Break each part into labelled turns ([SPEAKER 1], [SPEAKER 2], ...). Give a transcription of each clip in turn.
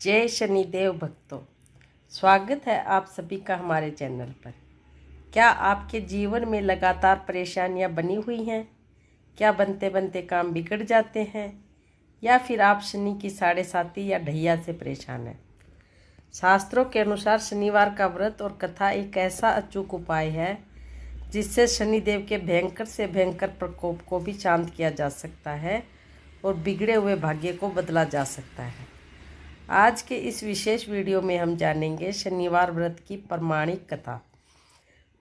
[SPEAKER 1] जय शनिदेव भक्तों, स्वागत है आप सभी का हमारे चैनल पर। क्या आपके जीवन में लगातार परेशानियां बनी हुई हैं? क्या बनते बनते काम बिगड़ जाते हैं, या फिर आप शनि की साढ़े साती या ढैया से परेशान हैं? शास्त्रों के अनुसार शनिवार का व्रत और कथा एक ऐसा अचूक उपाय है जिससे शनिदेव के भयंकर से भयंकर प्रकोप को भी शांत किया जा सकता है और बिगड़े हुए भाग्य को बदला जा सकता है। आज के इस विशेष वीडियो में हम जानेंगे शनिवार व्रत की प्रमाणिक कथा,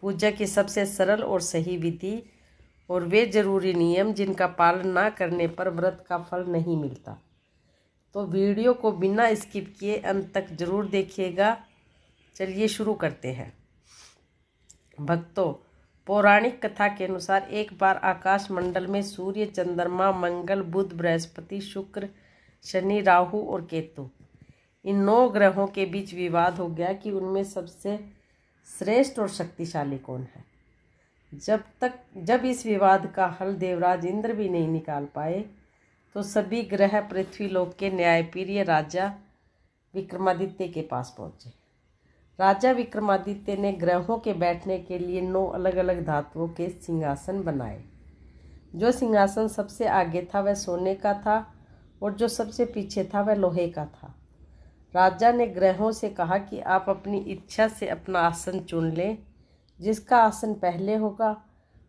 [SPEAKER 1] पूजा की सबसे सरल और सही विधि और वे जरूरी नियम जिनका पालन ना करने पर व्रत का फल नहीं मिलता। तो वीडियो को बिना स्किप किए अंत तक जरूर देखिएगा। चलिए शुरू करते हैं। भक्तों, पौराणिक कथा के अनुसार एक बार आकाश मंडल में सूर्य, चंद्रमा, मंगल, बुध, बृहस्पति, शुक्र, शनि, राहु और केतु, इन 9 ग्रहों के बीच विवाद हो गया कि उनमें सबसे श्रेष्ठ और शक्तिशाली कौन है। जब इस विवाद का हल देवराज इंद्र भी नहीं निकाल पाए तो सभी ग्रह पृथ्वीलोक के न्यायप्रिय राजा विक्रमादित्य के पास पहुंचे। राजा विक्रमादित्य ने ग्रहों के बैठने के लिए 9 अलग अलग धातुओं के सिंहासन बनाए। जो सिंहासन सबसे आगे था वह सोने का था और जो सबसे पीछे था वह लोहे का था। राजा ने ग्रहों से कहा कि आप अपनी इच्छा से अपना आसन चुन लें। जिसका आसन पहले होगा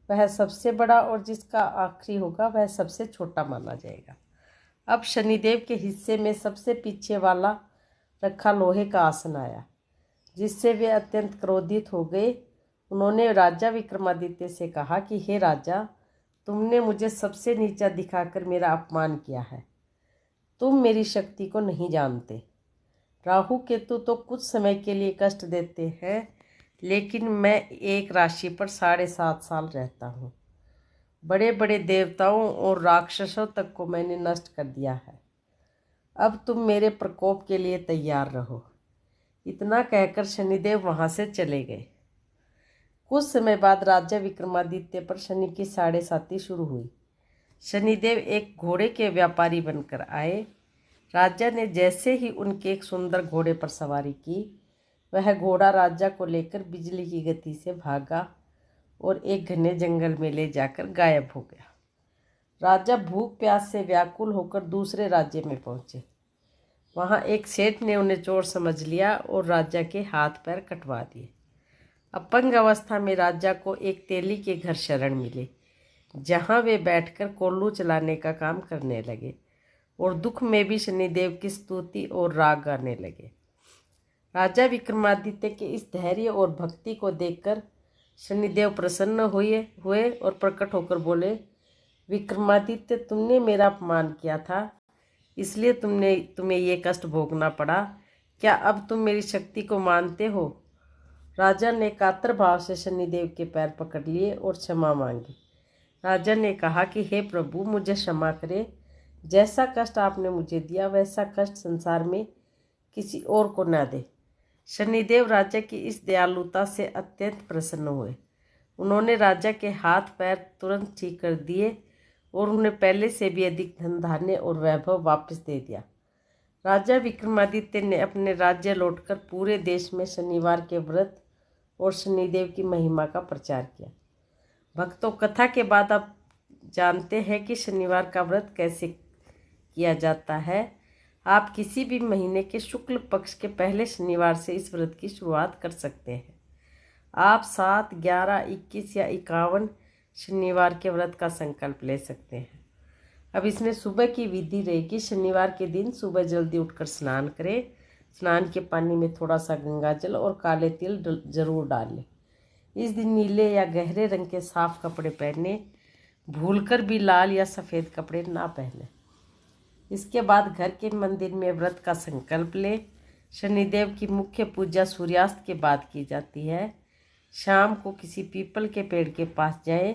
[SPEAKER 1] वह सबसे बड़ा और जिसका आखिरी होगा वह सबसे छोटा माना जाएगा। अब शनिदेव के हिस्से में सबसे पीछे वाला रखा लोहे का आसन आया, जिससे वे अत्यंत क्रोधित हो गए। उन्होंने राजा विक्रमादित्य से कहा कि हे राजा, तुमने मुझे सबसे नीचा दिखाकर मेरा अपमान किया है। तुम मेरी शक्ति को नहीं जानते। राहु केतु तो कुछ समय के लिए कष्ट देते हैं, लेकिन मैं एक राशि पर 7.5 साल रहता हूँ। बड़े बड़े देवताओं और राक्षसों तक को मैंने नष्ट कर दिया है। अब तुम मेरे प्रकोप के लिए तैयार रहो। इतना कहकर शनिदेव वहाँ से चले गए। कुछ समय बाद राजा विक्रमादित्य पर शनि की 7.5 शुरू हुई। शनिदेव एक घोड़े के व्यापारी बनकर आए। राजा ने जैसे ही उनके एक सुंदर घोड़े पर सवारी की, वह घोड़ा राजा को लेकर बिजली की गति से भागा और एक घने जंगल में ले जाकर गायब हो गया। राजा भूख प्यास से व्याकुल होकर दूसरे राज्य में पहुंचे। वहां एक सेठ ने उन्हें चोर समझ लिया और राजा के हाथ पैर कटवा दिए। अपंग अवस्था में राजा को एक तेली के घर शरण मिले, जहां वे बैठकर कोल्लू चलाने का काम करने लगे और दुख में भी शनिदेव की स्तुति और राग गाने लगे। राजा विक्रमादित्य के इस धैर्य और भक्ति को देखकर शनिदेव प्रसन्न हुए और प्रकट होकर बोले, विक्रमादित्य, तुमने मेरा अपमान किया था, इसलिए तुम्हें ये कष्ट भोगना पड़ा। क्या अब तुम मेरी शक्ति को मानते हो? राजा ने कातर भाव से शनिदेव के पैर पकड़ लिए और क्षमा मांगी। राजा ने कहा कि हे प्रभु, मुझे क्षमा करें। जैसा कष्ट आपने मुझे दिया वैसा कष्ट संसार में किसी और को न दे। शनिदेव राजा की इस दयालुता से अत्यंत प्रसन्न हुए। उन्होंने राजा के हाथ पैर तुरंत ठीक कर दिए और उन्हें पहले से भी अधिक धन धान्य और वैभव वापस दे दिया। राजा विक्रमादित्य ने अपने राज्य लौटकर पूरे देश में शनिवार के व्रत और शनिदेव की महिमा का प्रचार किया। भक्तों, कथा के बाद आप जानते हैं कि शनिवार का व्रत कैसे किया जाता है। आप किसी भी महीने के शुक्ल पक्ष के पहले शनिवार से इस व्रत की शुरुआत कर सकते हैं। आप 7, 11, 21 या 51 शनिवार के व्रत का संकल्प ले सकते हैं। अब इसमें सुबह की विधि रहेगी। शनिवार के दिन सुबह जल्दी उठकर स्नान करें। स्नान के पानी में थोड़ा सा गंगा जल और काले तिल जरूर डालें। इस दिन नीले या गहरे रंग के साफ कपड़े पहने, भूलकर भी लाल या सफ़ेद कपड़े ना पहने। इसके बाद घर के मंदिर में व्रत का संकल्प लें। शनिदेव की मुख्य पूजा सूर्यास्त के बाद की जाती है। शाम को किसी पीपल के पेड़ के पास जाएं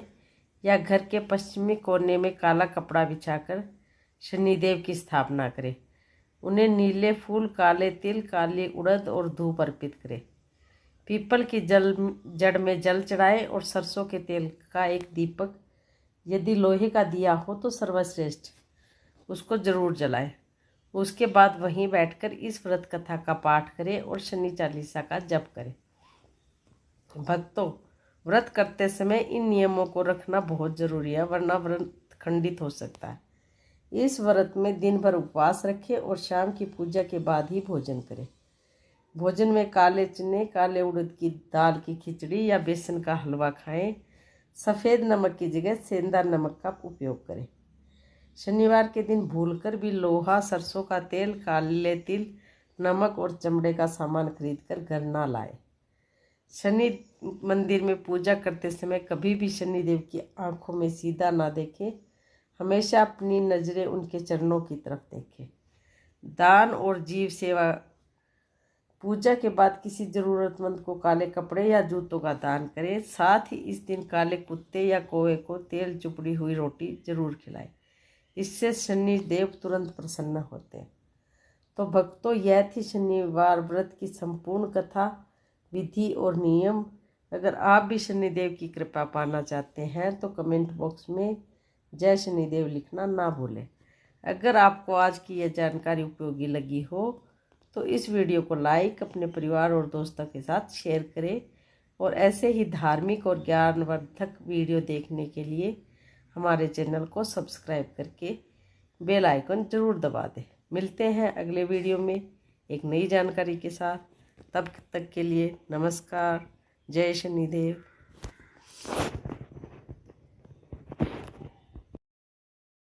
[SPEAKER 1] या घर के पश्चिमी कोने में काला कपड़ा बिछाकर शनिदेव की स्थापना करें। उन्हें नीले फूल, काले तिल, काली उड़द और धूप अर्पित करें। पीपल की जड़ में जल चढ़ाएं और सरसों के तेल का एक दीपक, यदि लोहे का दिया हो तो सर्वश्रेष्ठ, उसको जरूर जलाएं। उसके बाद वहीं बैठकर इस व्रत कथा का पाठ करें और शनि चालीसा का जप करें। भक्तों, व्रत करते समय इन नियमों को रखना बहुत जरूरी है, वरना व्रत खंडित हो सकता है। इस व्रत में दिन भर उपवास रखें और शाम की पूजा के बाद ही भोजन करें। भोजन में काले चने, काले उड़द की दाल की खिचड़ी या बेसन का हलवा खाएं। सफ़ेद नमक की जगह सेंधा नमक का उपयोग करें। शनिवार के दिन भूलकर भी लोहा, सरसों का तेल, काले तिल, नमक और चमड़े का सामान खरीदकर घर ना लाएं। शनि मंदिर में पूजा करते समय कभी भी शनिदेव की आंखों में सीधा ना देखें। हमेशा अपनी नज़रें उनके चरणों की तरफ देखें। दान और जीव सेवा। पूजा के बाद किसी ज़रूरतमंद को काले कपड़े या जूतों का दान करें। साथ ही इस दिन काले कुत्ते या कौवे को तेल चुपड़ी हुई रोटी जरूर खिलाएं। इससे शनि देव तुरंत प्रसन्न होते हैं। तो भक्तों, यह थी शनिवार व्रत की संपूर्ण कथा, विधि और नियम। अगर आप भी शनिदेव की कृपा पाना चाहते हैं तो कमेंट बॉक्स में जय शनिदेव लिखना ना भूलें। अगर आपको आज की यह जानकारी उपयोगी लगी हो तो इस वीडियो को लाइक, अपने परिवार और दोस्तों के साथ शेयर करें और ऐसे ही धार्मिक और ज्ञानवर्धक वीडियो देखने के लिए हमारे चैनल को सब्सक्राइब करके बेल आइकन जरूर दबा दें। मिलते हैं अगले वीडियो में एक नई जानकारी के साथ। तब तक के लिए नमस्कार। जय शनिदेव।